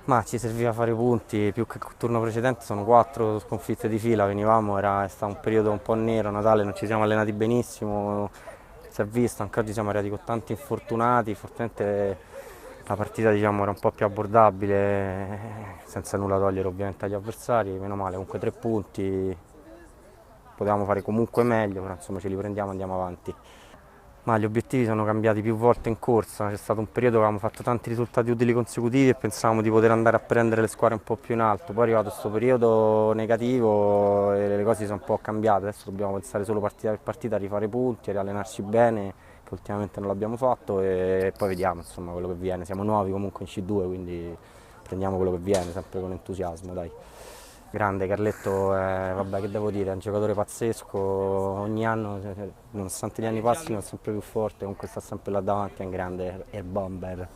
Ma ci serviva fare punti, più che il turno precedente sono 4 sconfitte di fila, venivamo, è stato un periodo un po' nero, Natale non ci siamo allenati benissimo, si è visto, anche oggi siamo arrivati con tanti infortunati, fortunatamente la partita diciamo era un po' più abbordabile, senza nulla togliere ovviamente agli avversari, meno male, comunque 3 punti, potevamo fare comunque meglio, però insomma ce li prendiamo e andiamo avanti. Ma gli obiettivi sono cambiati più volte in corsa, c'è stato un periodo che avevamo fatto tanti risultati utili consecutivi e pensavamo di poter andare a prendere le squadre un po' più in alto, poi è arrivato questo periodo negativo e le cose sono un po' cambiate, adesso dobbiamo pensare solo partita per partita a rifare i punti, a riallenarci bene, che ultimamente non l'abbiamo fatto e poi vediamo insomma quello che viene, siamo nuovi comunque in C2 quindi prendiamo quello che viene sempre con entusiasmo dai. Grande Carletto, vabbè che devo dire, è un giocatore pazzesco, ogni anno, nonostante gli anni passino, è sempre più forte, comunque sta sempre là davanti, è un grande air bomber.